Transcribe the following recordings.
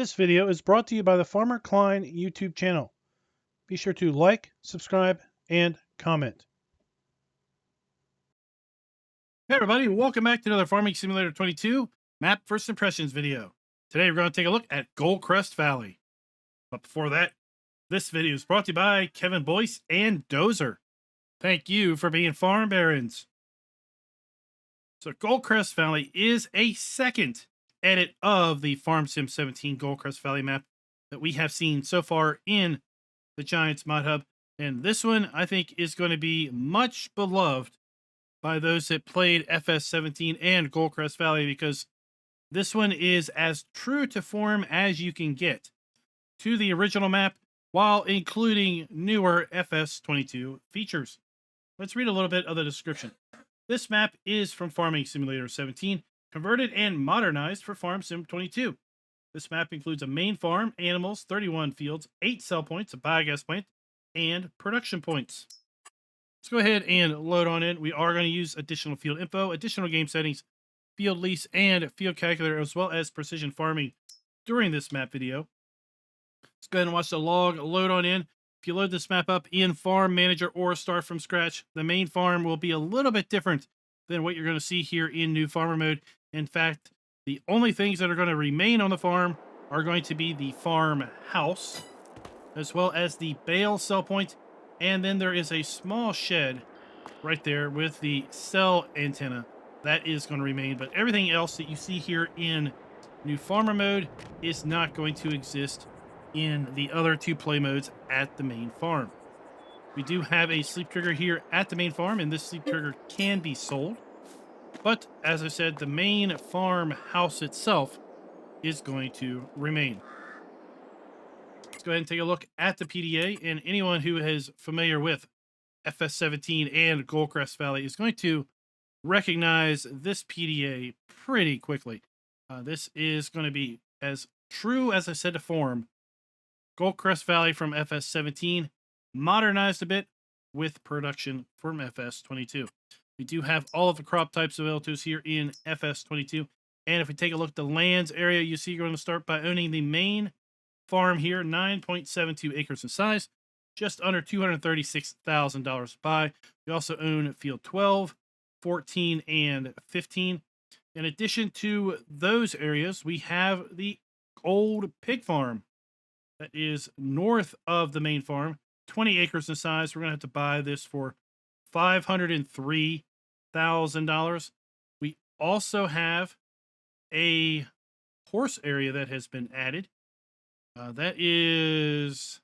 This video is brought to you by the FARMER-KLEIN YouTube channel. Be sure to like, subscribe, and comment. Hey everybody, welcome back to another Farming Simulator 22 Map First Impressions video. Today we're going to take a look at GoldCrest Valley. But before that, this video is brought to you by Kevin Boyce and Dozer. Thank you for being farm barons. So GoldCrest Valley is a second edit of the Farm Sim 17 GoldCrest Valley map that we have seen so far in the Giants Mod Hub. And this one, I think, is going to be much beloved by those that played FS17 and GoldCrest Valley, because this one is as true to form as you can get to the original map while including newer FS22 features. Let's read a little bit of the description. This map is from Farming Simulator 17, converted and modernized for Farm Sim 22. This map includes a main farm, animals, 31 fields, 8 sell points, a biogas plant, and production points. Let's go ahead and load on in. We are going to use additional field info, additional game settings, field lease, and field calculator, as well as precision farming during this map video. Let's go ahead and watch the log load on in. If you load this map up in Farm Manager or start from scratch, the main farm will be a little bit different than what you're going to see here in New Farmer mode. In fact, the only things that are going to remain on the farm are going to be the farm house, as well as the bale sell point, and then there is a small shed right there with the cell antenna. That is going to remain, but everything else that you see here in New Farmer mode is not going to exist in the other two play modes at the main farm. We do have a sleep trigger here at the main farm, and this sleep trigger can be sold. But as I said, the main farm house itself is going to remain. Let's go ahead and take a look at the PDA, and anyone who is familiar with FS17 and GoldCrest Valley is going to recognize this PDA pretty quickly. This is going to be as true as I said to form. GoldCrest Valley from FS17, modernized a bit with production from FS22. We do have all of the crop types available to us here in FS22. And if we take a look at the lands area, you see you're going to start by owning the main farm here, 9.72 acres in size, just under $236,000 to buy. We also own field 12, 14, and 15. In addition to those areas, we have the old pig farm that is north of the main farm, 20 acres in size. We're going to have to buy this for $503,000. We also have a horse area that has been added. That is,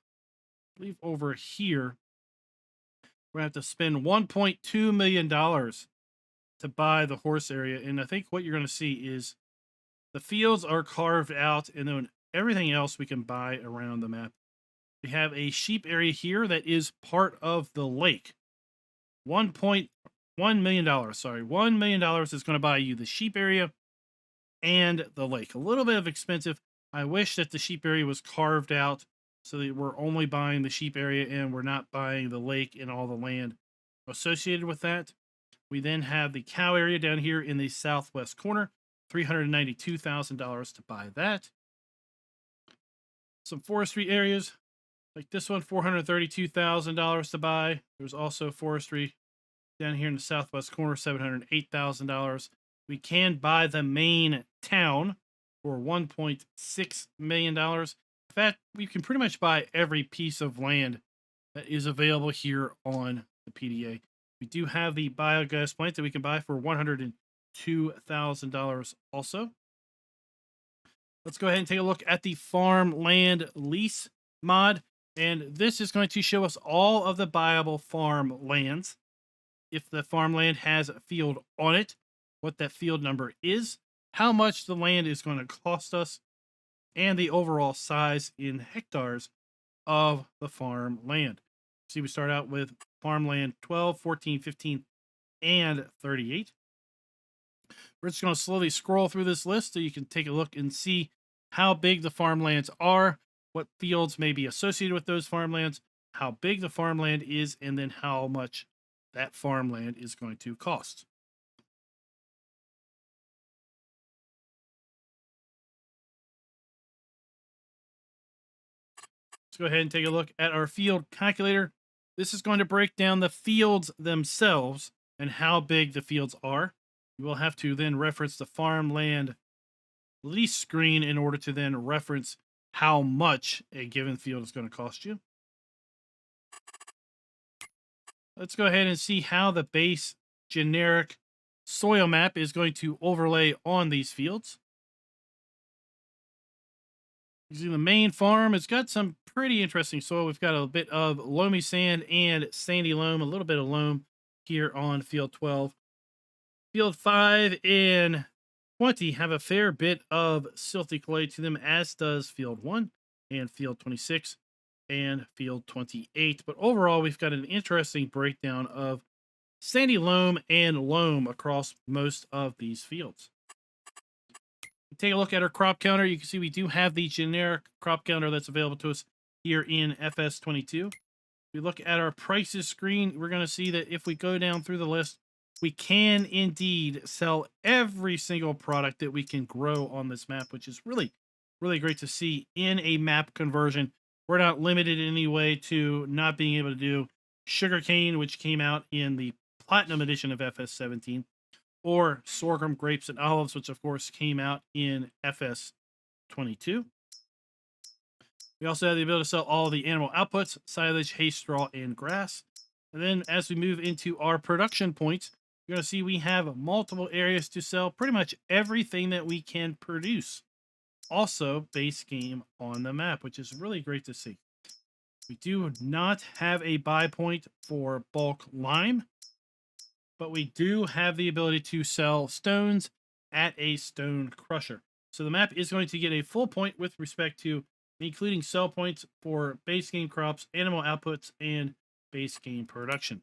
I believe, over here. We're going to have to spend $1.2 million to buy the horse area. And I think what you're going to see is the fields are carved out, and then everything else we can buy around the map. We have a sheep area here that is part of the lake. $1.1 million. Sorry, $1 million is going to buy you the sheep area and the lake. A little bit of expensive. I wish that the sheep area was carved out so that we're only buying the sheep area and we're not buying the lake and all the land associated with that. We then have the cow area down here in the southwest corner. $392,000 to buy that. Some forestry areas like this one, $432,000 to buy. There's also forestry down here in the southwest corner, $708,000. We can buy the main town for $1.6 million. In fact, we can pretty much buy every piece of land that is available here on the PDA. We do have the biogas plant that we can buy for $102,000 also. Let's go ahead and take a look at the farmland lease mod. And this is going to show us all of the buyable farm lands. If the farmland has a field on it, what that field number is, how much the land is going to cost us, and the overall size in hectares of the farmland. See, we start out with farmland 12, 14, 15, and 38. We're just going to slowly scroll through this list so you can take a look and see how big the farmlands are, what fields may be associated with those farmlands, how big the farmland is, and then how much that farmland is going to cost. go ahead and take a look at our field calculator. This is going to break down the fields themselves and how big the fields are. You will have to then reference the farmland lease screen in order to then reference how much a given field is going to cost you. Let's go ahead and see how the base generic soil map is going to overlay on these fields. You see the main farm, it's got some pretty interesting soil. We've got a bit of loamy sand and sandy loam, a little bit of loam here on field 12. Field 5 and 20 have a fair bit of silty clay to them, as does field 1 and field 26 and field 28. But overall, we've got an interesting breakdown of sandy loam and loam across most of these fields. Take a look at our crop counter. You can see we do have the generic crop counter that's available to us here in FS22. If we look at our prices screen, we're going to see that if we go down through the list, we can indeed sell every single product that we can grow on this map, which is really, really great to see in a map conversion. We're not limited in any way to not being able to do sugarcane, which came out in the Platinum edition of FS17. Or sorghum, grapes, and olives, which of course came out in FS22. We also have the ability to sell all the animal outputs, silage, hay, straw, and grass. And then as we move into our production points, you're going to see we have multiple areas to sell pretty much everything that we can produce. Also, base game on the map, which is really great to see. We do not have a buy point for bulk lime, but we do have the ability to sell stones at a stone crusher. So the map is going to get a full point with respect to including sell points for base game crops, animal outputs, and base game production.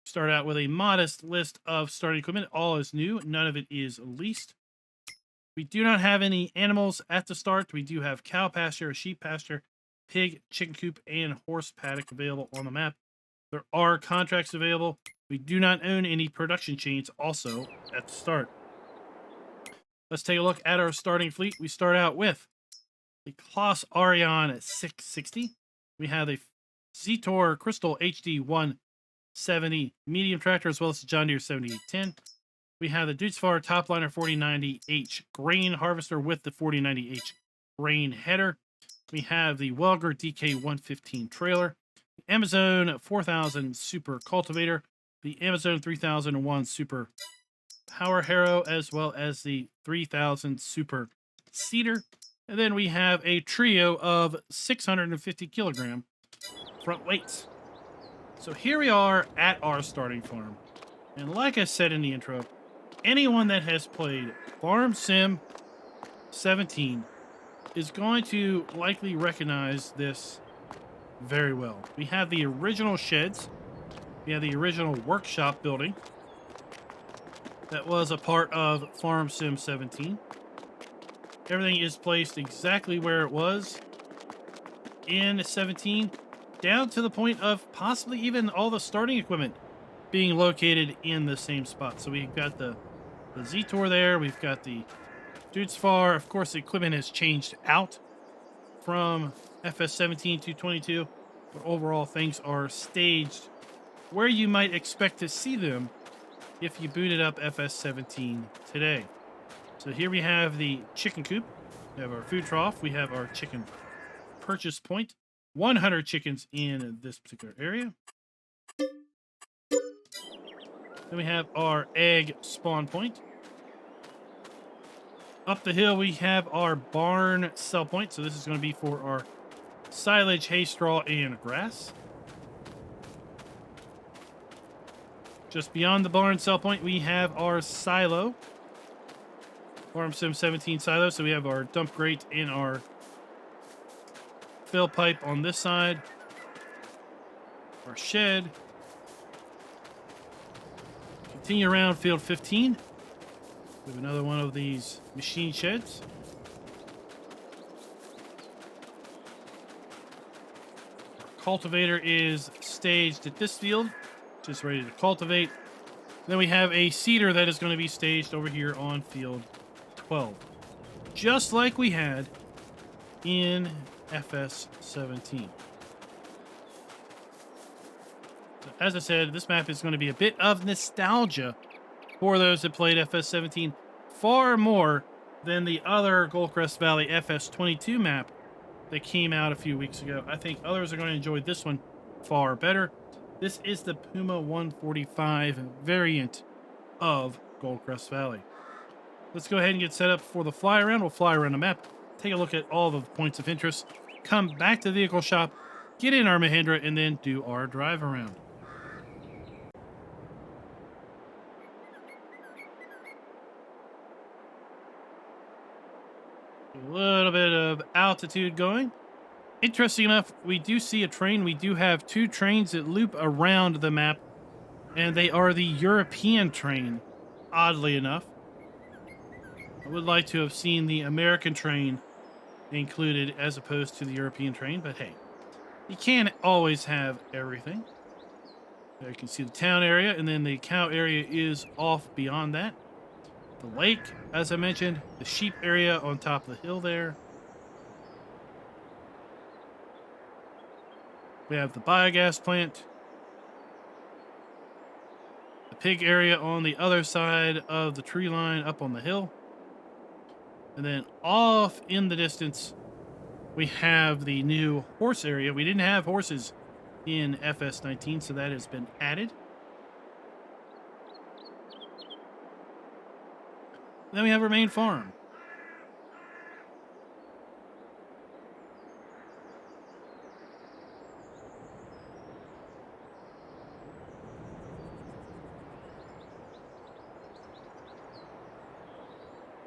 Start out with a modest list of starting equipment. All is new. None of it is leased. We do not have any animals at the start. We do have cow pasture, sheep pasture, pig, chicken coop, and horse paddock available on the map. There are contracts available. We do not own any production chains also at the start. Let's take a look at our starting fleet. We start out with the Kloss Arion 660. We have the Zetor Crystal HD 170 medium tractor, as well as the John Deere 7810. We have the Dutzfar Topliner 4090H grain harvester with the 4090H grain header. We have the Welger DK 115 trailer, the Amazon 4000 Super Cultivator, the Amazon 3001 Super Power Harrow, as well as the 3000 Super Seeder. And then we have a trio of 650 kilogram front weights. So here we are at our starting farm. And like I said in the intro, anyone that has played Farm Sim 17 is going to likely recognize this very well. We have the original sheds. We have the original workshop building that was a part of Farm Sim 17. Everything is placed exactly where it was in 17, down to the point of possibly even all the starting equipment being located in the same spot. So we've got the Zetor there. We've got the Dutzfar. Of course, the equipment has changed out from FS17 to 22, but overall things are staged where you might expect to see them if you booted up FS17 today. So here we have the chicken coop. We have our food trough. We have our chicken purchase point. 100 chickens in this particular area. Then we have our egg spawn point. Up the hill, we have our barn sell point. So this is going to be for our silage, hay, straw, and grass. Just beyond the barn sell point, we have our silo. Farm Sim 17 silo. So we have our dump grate and our fill pipe on this side. Our shed. Continue around field 15. We have another one of these machine sheds. Our cultivator is staged at this field, just ready to cultivate. Then we have a seeder that is going to be staged over here on field 12, just like we had in FS17. as I said, this map is going to be a bit of nostalgia for those that played FS17 far more than the other GoldCrest Valley FS22 map that came out a few weeks ago. I think others are going to enjoy this one far better. This is the Puma 145 variant of GoldCrest Valley. Let's go ahead and get set up for the fly around. We'll fly around the map, take a look at all the points of interest, come back to the vehicle shop, get in our Mahindra, and then do our drive around. A little bit of altitude going. Interesting enough, we do see a train. We do have two trains that loop around the map, and they are the European train, oddly enough. I would like to have seen the American train included as opposed to the European train, but hey, you can't always have everything. There you can see the town area, and then the cow area is off beyond that. The lake, as I mentioned, the sheep area on top of the hill there. We have the biogas plant. The pig area on the other side of the tree line up on the hill. And then off in the distance, we have the new horse area. We didn't have horses in FS19, so that has been added. And then we have our main farm.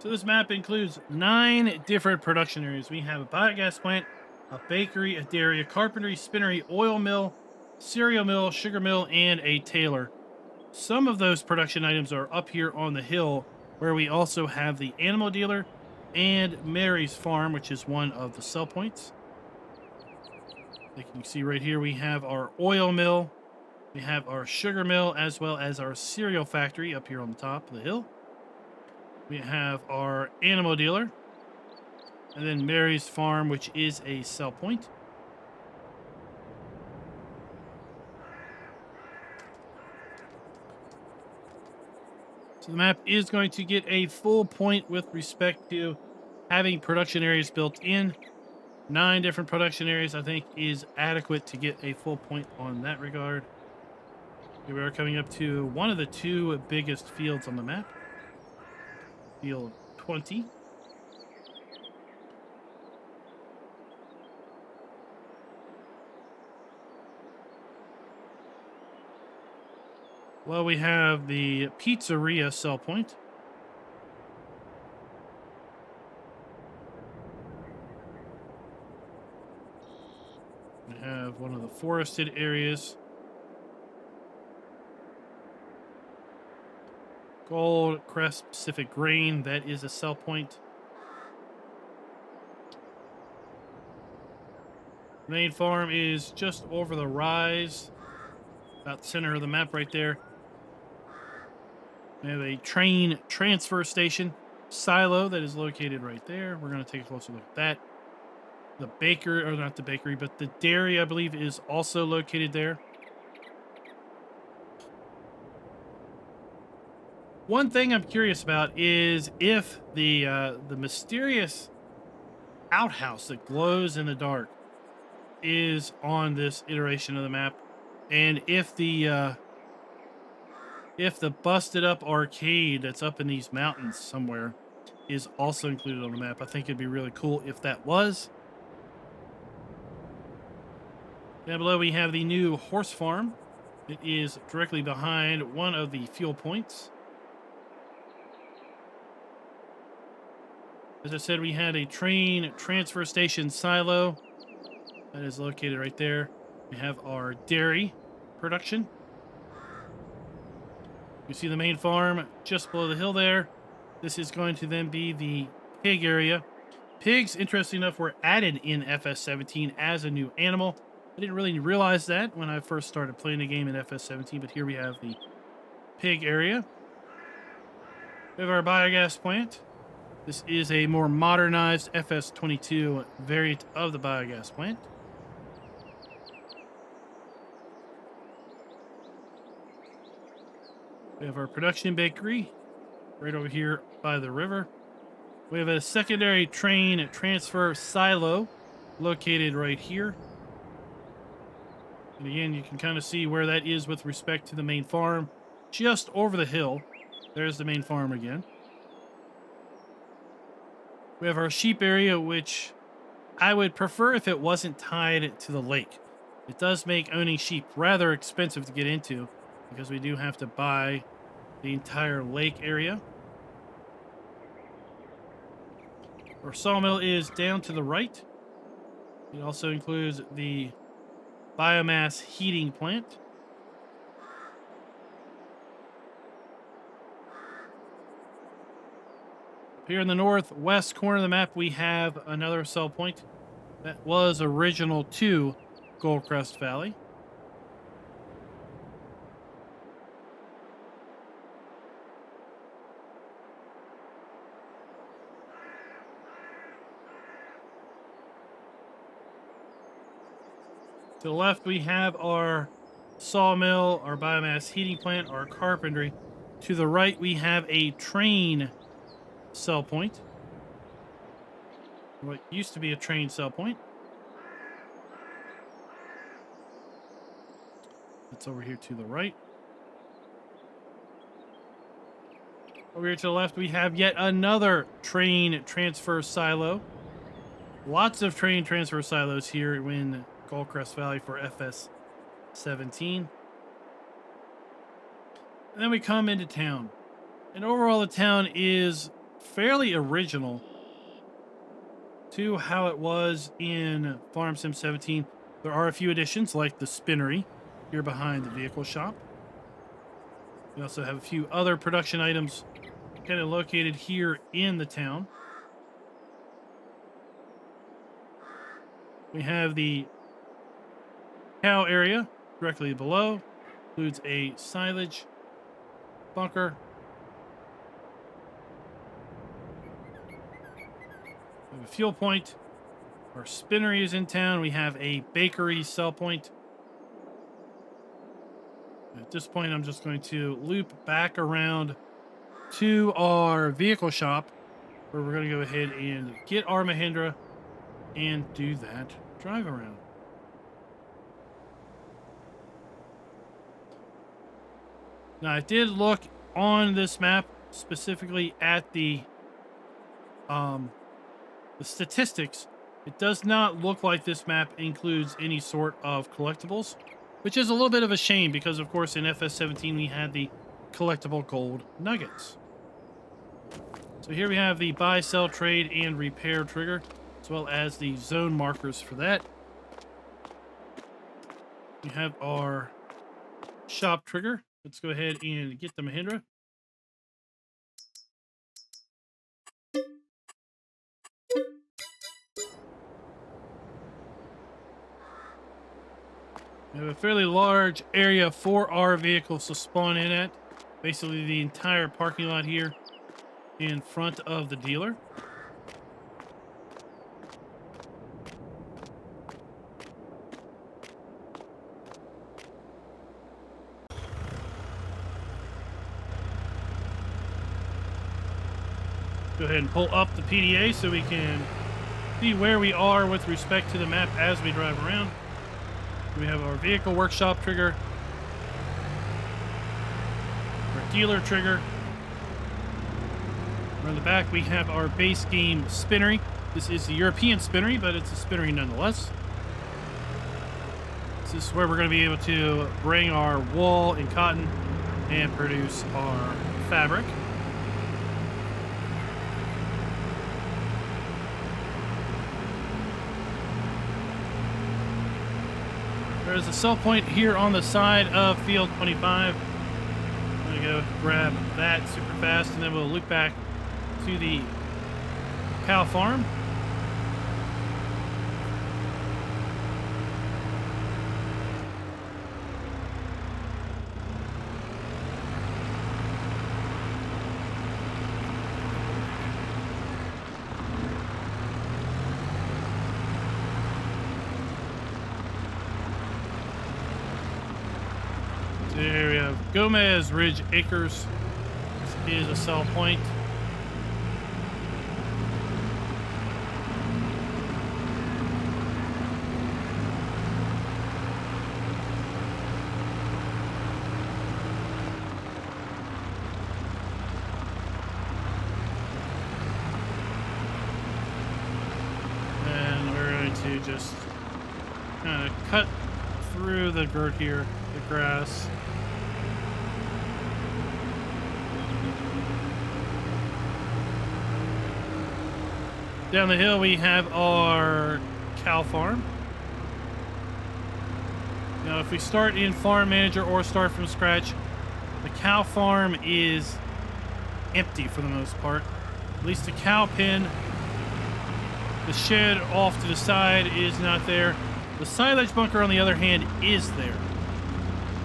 So this map includes 9 different production areas. We have a biogas plant, a bakery, a dairy, a carpentry, spinnery, oil mill, cereal mill, sugar mill, and a tailor. Some of those production items are up here on the hill, where we also have the animal dealer and Mary's farm, which is one of the sell points. Like you can see right here, we have our oil mill, we have our sugar mill, as well as our cereal factory up here on the top of the hill. We have our animal dealer, and then Mary's farm, which is a sell point. So the map is going to get a full point with respect to having production areas built in. 9 different production areas, I think, is adequate to get a full point on that regard. Here we are coming up to one of the 2 biggest fields on the map. Field 20. Well, we have the pizzeria sell point. We have one of the forested areas. GoldCrest Pacific Grain, that is a sell point. Main farm is just over the rise, about the center of the map right there. We have a train transfer station silo that is located right there. We're going to take a closer look at that. The baker, or not the bakery, but the dairy, I believe, is also located there. One thing I'm curious about is if the mysterious outhouse that glows in the dark is on this iteration of the map, and if the busted up arcade that's up in these mountains somewhere is also included on the map. I think it'd be really cool if that was. Down below we have the new horse farm. It is directly behind one of the fuel points. As I said, we had a train transfer station silo that is located right there. We have our dairy production. You see the main farm just below the hill there. This is going to then be the pig area. Pigs, interesting enough, were added in FS17 as a new animal. I didn't really realize that when I first started playing the game in FS17, but here we have the pig area. We have our biogas plant. This is a more modernized FS22 variant of the biogas plant. We have our production bakery right over here by the river. We have a secondary train transfer silo located right here. And again, you can kind of see where that is with respect to the main farm. Just over the hill. There's the main farm again. We have our sheep area, which I would prefer if it wasn't tied to the lake. It does make owning sheep rather expensive to get into because we do have to buy the entire lake area. Our sawmill is down to the right. It also includes the biomass heating plant. Here in the northwest corner of the map, we have another sell point that was original to GoldCrest Valley. To the left, we have our sawmill, our biomass heating plant, our carpentry. To the right, we have a train sell point. What used to be a train sell point. That's over here to the right. Over here to the left, we have yet another train transfer silo. Lots of train transfer silos here in GoldCrest Valley for FS17. And then we come into town. And overall, the town is fairly original to how it was in Farm Sim 17. There are a few additions, like the spinnery here behind the vehicle shop. We also have a few other production items kind of located here in the town. We have the cow area directly below. Includes a silage bunker. We have a fuel point. Our spinnery is in town. We have a bakery sell point. At this point, I'm just going to loop back around to our vehicle shop, where we're going to go ahead and get our Mahindra and do that drive around. Now, I did look on this map specifically at the statistics. It does not look like this map includes any sort of collectibles, which is a little bit of a shame because, of course, in FS17 we had the collectible gold nuggets. So here we have the buy, sell, trade, and repair trigger, as well as the zone markers for that. We have our shop trigger. Let's go ahead and get the Mahindra. We have a fairly large area for our vehicles to spawn in at. Basically the entire parking lot here in front of the dealer. Go ahead and pull up the PDA so we can see where we are with respect to the map as we drive around. We have our vehicle workshop trigger, our dealer trigger. On the back, we have our base game spinnery. This is the European spinnery, but it's a spinnery nonetheless. This is where we're going to be able to bring our wool and cotton and produce our fabric. There's a sell point here on the side of field 25. I'm going to go grab that super fast, and then we'll loop back to the cow farm. There we have Gomez Ridge Acres. This is a sell point. And we're going to just kind of cut through the dirt here, the grass. Down the hill we have our cow farm. Now if we start in Farm Manager or start from scratch, the cow farm is empty for the most part. At least the cow pen, the shed off to the side is not there. The silage bunker, on the other hand, is there.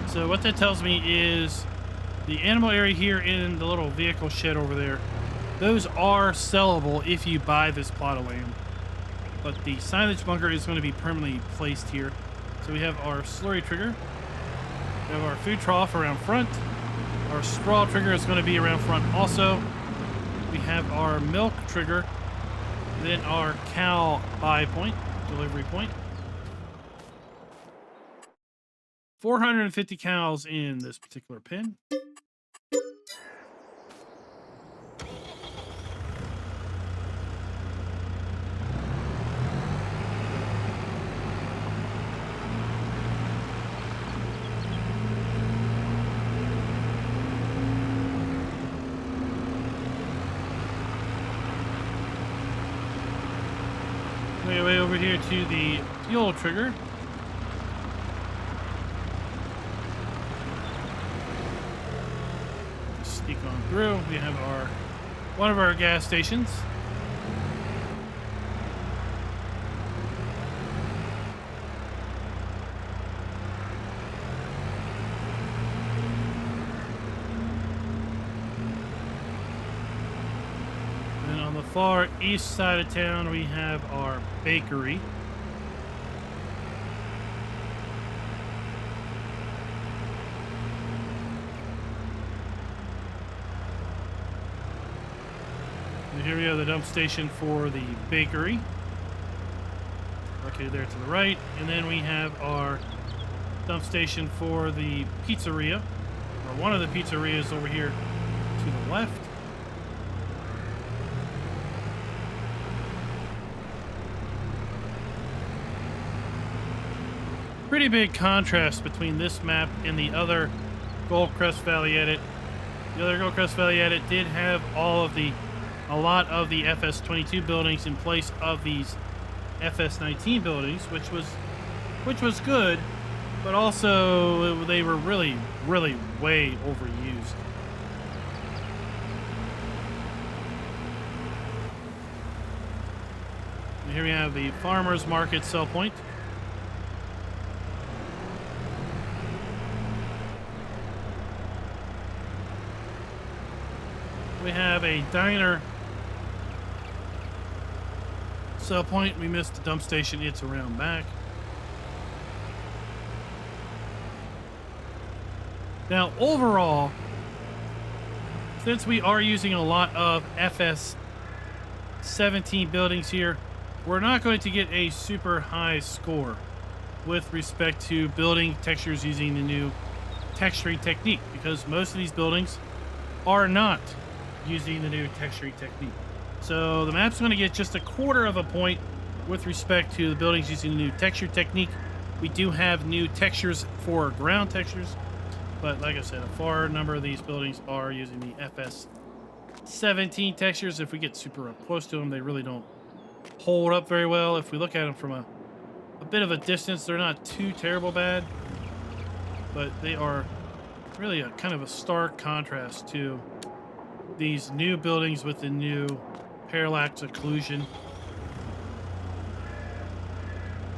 So what that tells me is the animal area here in the little vehicle shed over there, those are sellable if you buy this plot of land. But the silage bunker is going to be permanently placed here. So we have our slurry trigger. We have our food trough around front. Our straw trigger is going to be around front also. We have our milk trigger. Then our cow buy point, delivery point. 450 cows in this particular pen. Way over here to the fuel trigger. Sneak on through. We have one of our gas stations. And on the far east side of town, we have our bakery. And here we have the dump station for the bakery, located there to the right. And then we have our dump station for the pizzeria, or one of the pizzerias over here to the left. Pretty big contrast between this map and the other GoldCrest Valley edit. The other GoldCrest Valley edit did have a lot of the FS22 buildings in place of these FS19 buildings, which was good, but also they were really way overused. And here we have the farmers market sell point. We have a diner sell point. We missed the dump station. It's around back. Now, overall, since we are using a lot of FS17 buildings here, we're not going to get a super high score with respect to building textures using the new texturing technique, because most of these buildings are not using the new texturing technique. So the map's going to get just 1/4 of a point with respect to the buildings using the new texture technique. We do have new textures for ground textures, but like I said, a far number of these buildings are using the FS17 textures. If we get super up close to them, they really don't hold up very well. If we look at them from a bit of a distance, they're not too terrible bad, but they are really a kind of a stark contrast to these new buildings with the new parallax occlusion.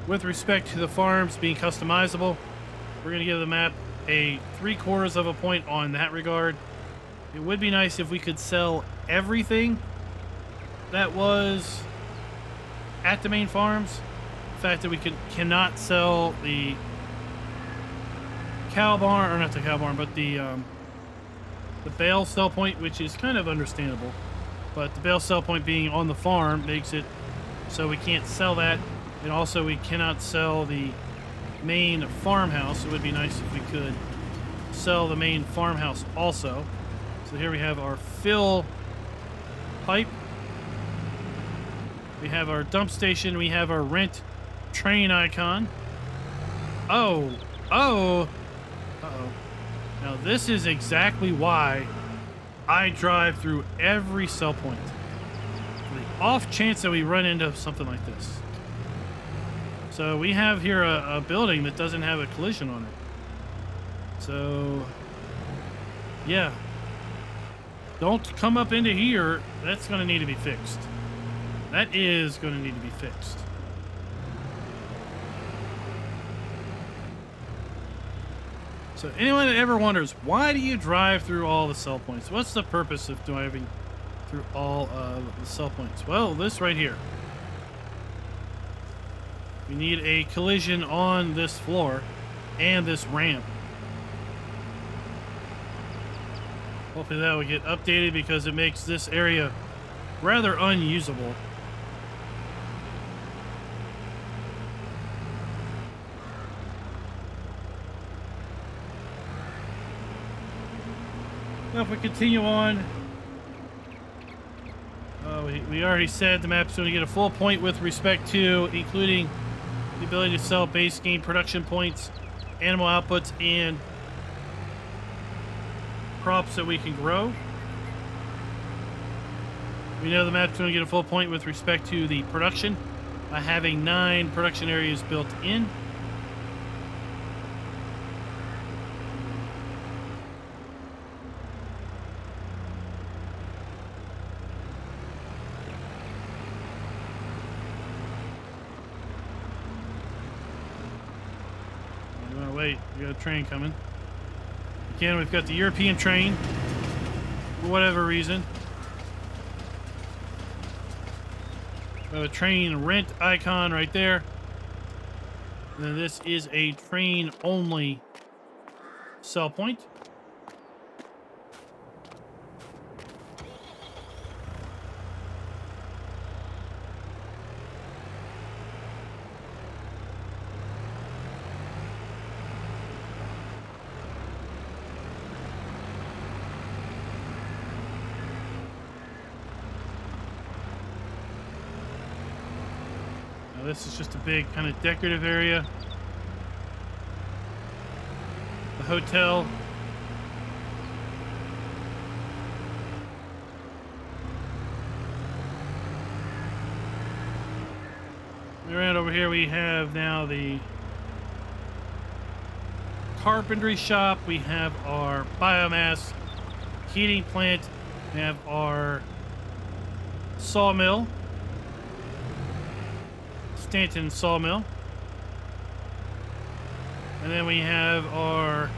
With respect to the farms being customizable, we're going to give the map a 3/4 of a point on that regard. It would be nice if we could sell everything that was at the main farms. The fact that we cannot sell the cow barn, or not the cow barn, but the bale sell point, which is kind of understandable. But the bale sell point being on the farm makes it so we can't sell that, and also we cannot sell the main farmhouse. It would be nice if we could sell the main farmhouse also. So here we have our fill pipe. We have our dump station. We have our rent train icon. Oh. Uh-oh. Now this is exactly why I drive through every sell point. For the off chance that we run into something like this. So we have here a building that doesn't have a collision on it. So, yeah. Don't come up into here. That's going to need to be fixed. That is going to need to be fixed. So anyone that ever wonders, why do you drive through all the sell points? What's the purpose of driving through all of the sell points? Well, this right here. We need a collision on this floor and this ramp. Hopefully that will get updated because it makes this area rather unusable. Now if we continue on, we already said the map's going to get a full point with respect to including the ability to sell base game production points, animal outputs, and crops that we can grow. We know the map's going to get a full point with respect to the production by having 9 production areas built in. Wait, we got a train coming. Again, we've got the European train, for whatever reason. We have a train rent icon right there. And then this is a train only sell point. This is just a big kind of decorative area. The hotel. Around over here we have now the carpentry shop. We have our biomass heating plant. We have our sawmill. Stanton sawmill, and then we have our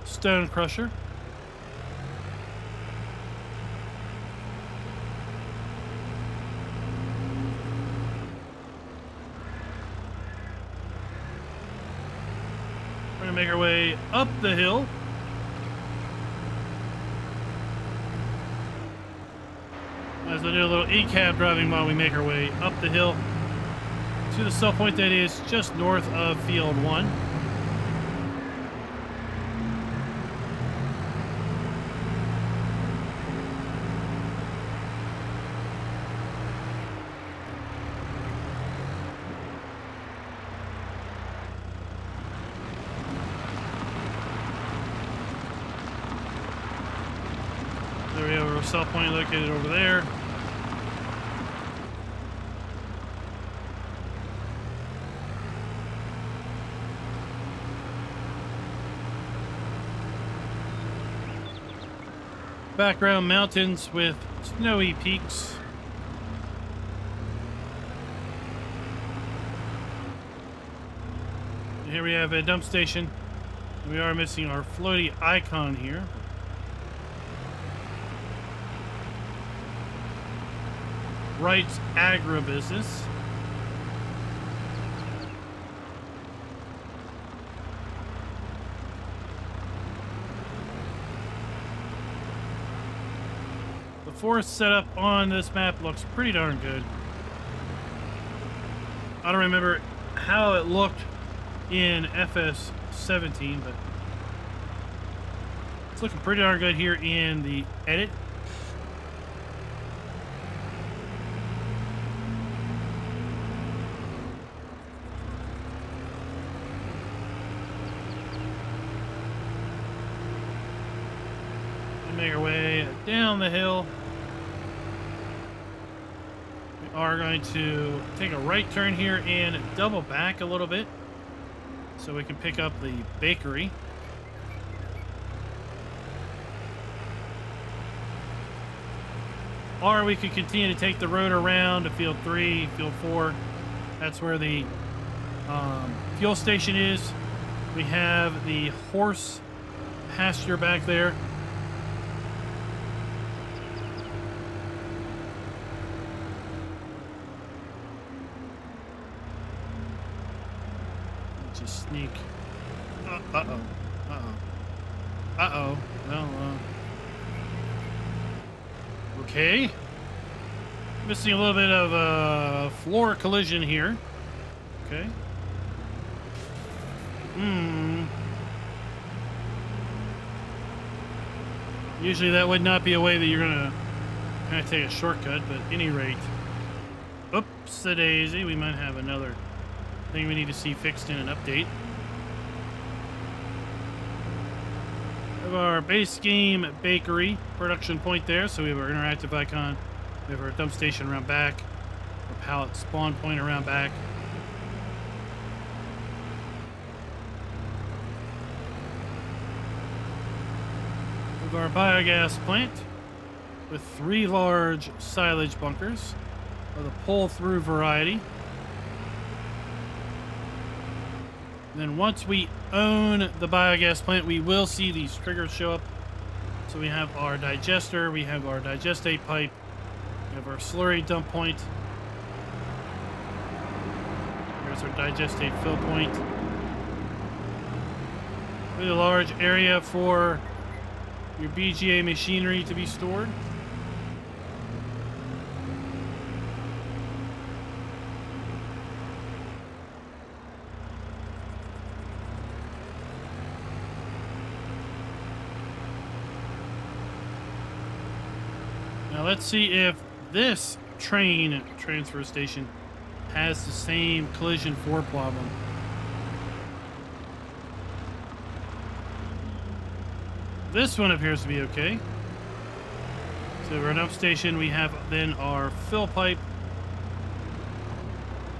stone crusher. We're gonna make our way up the hill. As we do a little e-cab driving while we make our way up the hill to the sell point that is just north of Field 1. There we have our sell point located over there. Background mountains with snowy peaks. And here we have a dump station. We are missing our floaty icon here. Wright's Agribusiness. forest setup on this map looks pretty darn good. I don't remember how it looked in FS17, but it's looking pretty darn good here in the edit. Make our way down the hill. We are going to take a right turn here and double back a little bit so we can pick up the bakery. Or we could continue to take the road around to Field 3, Field 4. That's where the fuel station is. We have the horse pasture back there. Just sneak. Uh-oh. Well, okay. Missing a little bit of floor collision here. Okay. Usually that would not be a way that you're gonna kind of take a shortcut, but at any rate. Oops-a-daisy, we might have another thing we need to see fixed in an update. We have our base game bakery production point there, so we have our interactive icon. We have our dump station around back, our pallet spawn point around back. We have our biogas plant with 3 large silage bunkers of the pull-through variety. Then once we own the biogas plant, we will see these triggers show up. So we have our digester, we have our digestate pipe, we have our slurry dump point. Here's our digestate fill point. Really large area for your BGA machinery to be stored. Now let's see if this train transfer station has the same collision 4 problem. This one appears to be okay. So we're an up station. We have then our fill pipe.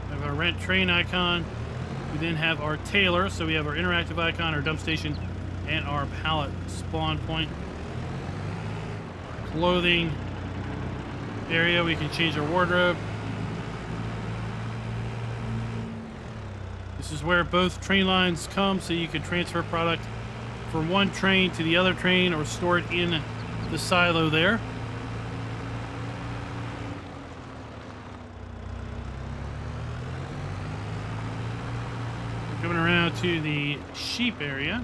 We have our rent train icon. We then have our Taylor. So we have our interactive icon, our dump station, and our pallet spawn point. Our clothing area, we can change our wardrobe. This is where both train lines come, so you can transfer product from one train to the other train or store it in the silo there. We're coming around to the sheep area.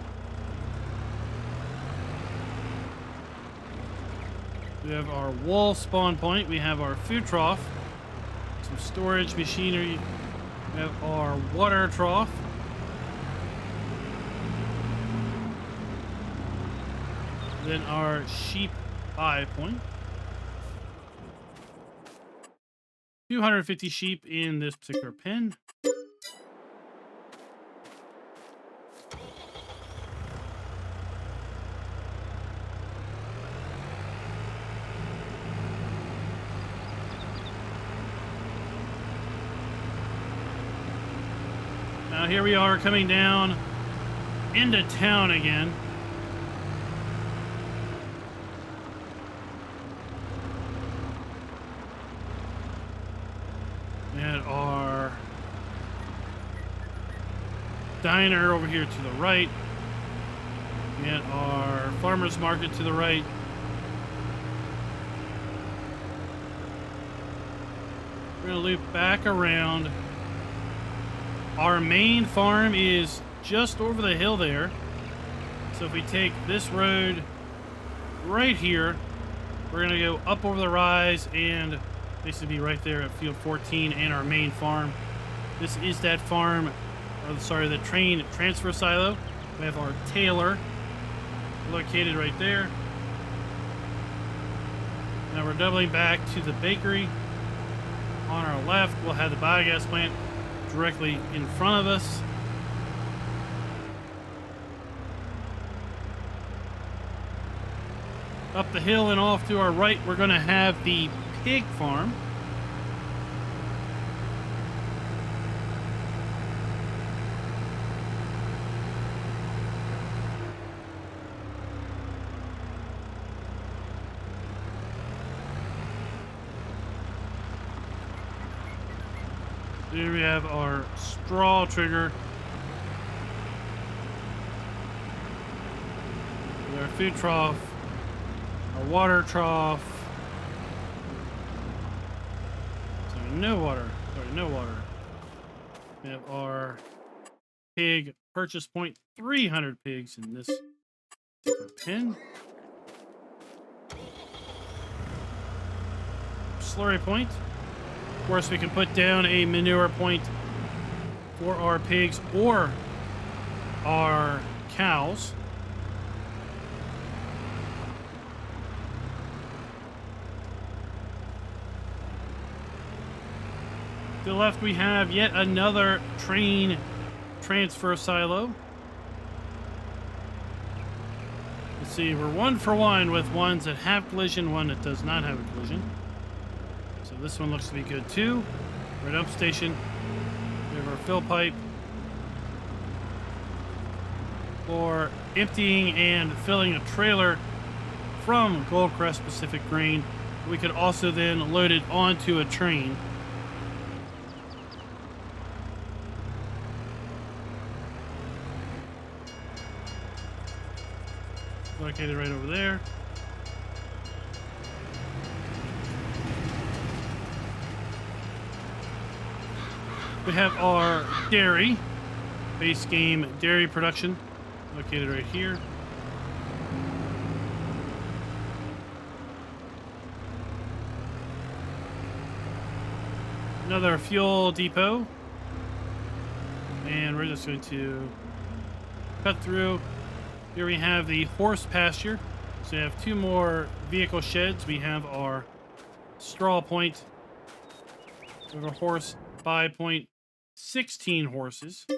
We have our wool spawn point. We have our food trough. Some storage machinery. We have our water trough. Then our sheep eye point. 250 sheep in this particular pen. Now here we are coming down into town again. We had our diner over here to the right. We had our farmer's market to the right. We're going to loop back around. Our main farm is just over the hill there. So if we take this road right here, We're going to go up over the rise and basically be right there at field 14 and our main farm. This is that farm, or sorry, the train transfer silo. We have our Taylor located right there. Now we're doubling back to the bakery. On our left, we'll have the biogas plant directly in front of us. Up the hill and off to our right, we're going to have the pig farm. Here we have our straw trigger. With our food trough, our water trough. So no water. Sorry, no water. We have our pig purchase point. 300 pigs in this pen. Slurry point. Of course, we can put down a manure point for our pigs or our cows. To the left, we have yet another train transfer silo. Let's see, we're 1 for 1 with ones that have collision, one that does not have a collision. So this one looks to be good too. We're at dump station. We have our fill pipe for emptying and filling a trailer from GoldCrest Pacific Grain. We could also then load it onto a train. Located right over there. We have our dairy, base game dairy production, located right here. Another fuel depot. And we're just going to cut through. Here we have the horse pasture. So we have 2 more vehicle sheds. We have our straw point. We have a horse buy point. 16 horses. We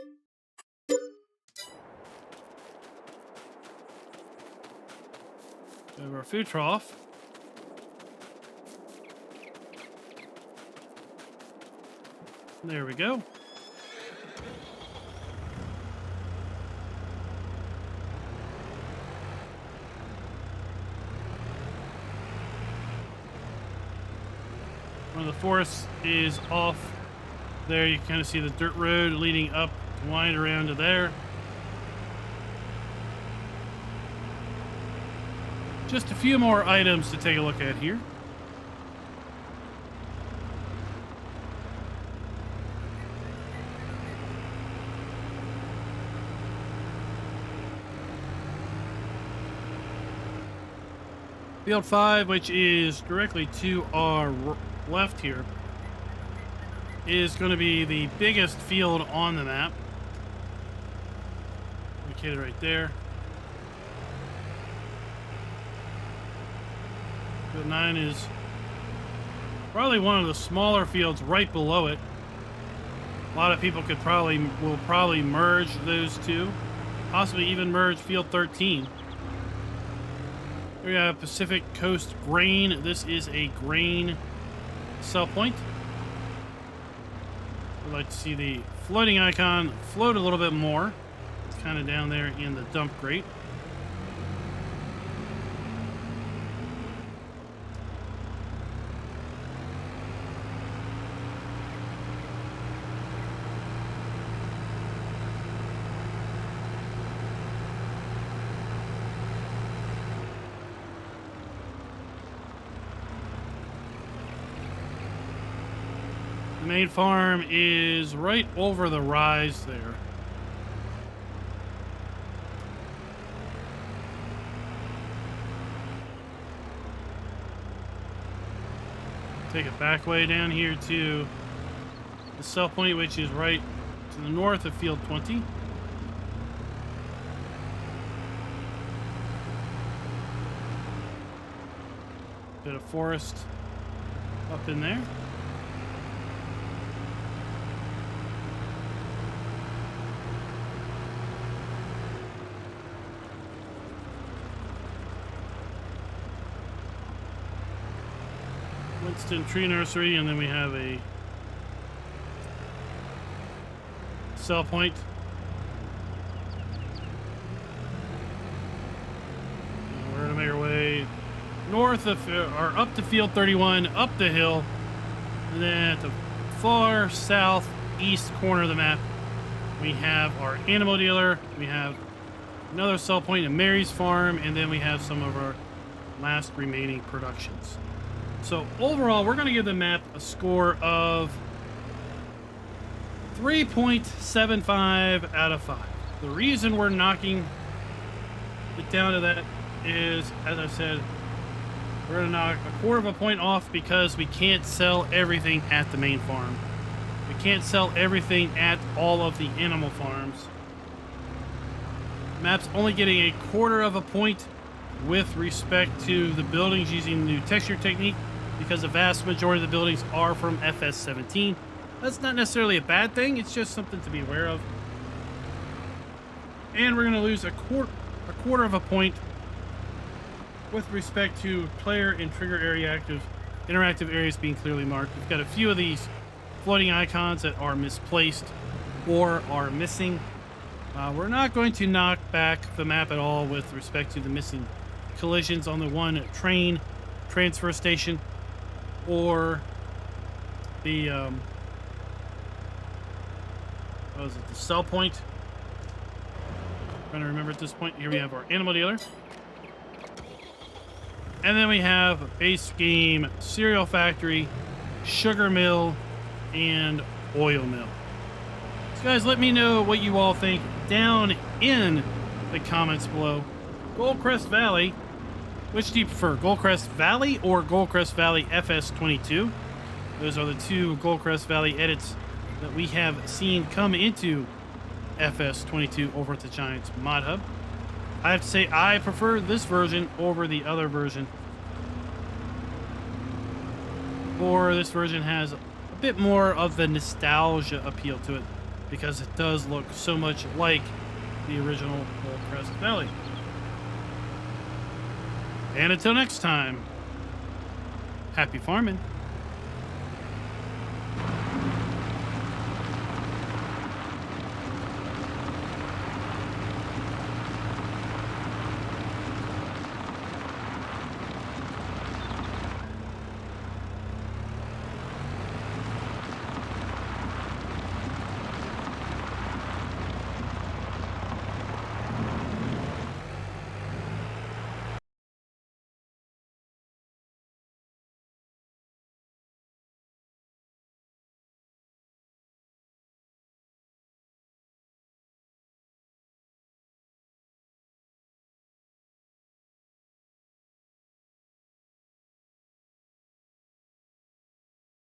have our food trough. There we go. One of the forests is off. There you kind of see the dirt road leading up to wind around to there. Just a few more items to take a look at here. Field 5, which is directly to our left here, is going to be the biggest field on the map. Located right there. Field 9 is probably one of the smaller fields right below it. A lot of people will probably merge those two. Possibly even merge Field 13. We have Pacific Coast Grain. This is a grain sell point. I'd like to see the floating icon float a little bit more. It's kind of down there in the dump grate. The main farm is right over the rise there. take a back way down here to the sell point, which is right to the north of field 20. Bit of forest up in there. Winston Tree Nursery, and then we have a sell point. And we're gonna make our way north of, or up to field 31, up the hill, and then at the far southeast corner of the map, we have our animal dealer. We have another sell point in Mary's farm, and then we have some of our last remaining productions. So overall, we're going to give the map a score of 3.75 out of 5. The reason we're knocking it down to that is, as I said, we're going to knock a quarter of a point off because we can't sell everything at the main farm. We can't sell everything at all of the animal farms. Map's only getting a quarter of a point with respect to the buildings using the new texture technique, because the vast majority of the buildings are from FS17. That's not necessarily a bad thing, it's just something to be aware of. And we're going to lose a quarter of a point with respect to player and trigger area interactive areas being clearly marked. We've got a few of these floating icons that are misplaced or are missing. We're not going to knock back the map at all with respect to the missing collisions on the one train transfer station, or the what was it, the sell point. I'm trying to remember at this point. Here we have our animal dealer, and then we have base game, cereal factory, sugar mill, and oil mill. So guys, let me know what you all think down in the comments below. GoldCrest Valley, which do you prefer, GoldCrest Valley or GoldCrest Valley FS22? Those are the two GoldCrest Valley edits that we have seen come into FS22 over at the Giants Mod Hub. I have to say I prefer this version over the other version. Or this version has a bit more of the nostalgia appeal to it, because it does look so much like the original GoldCrest Valley. And until next time, happy farming.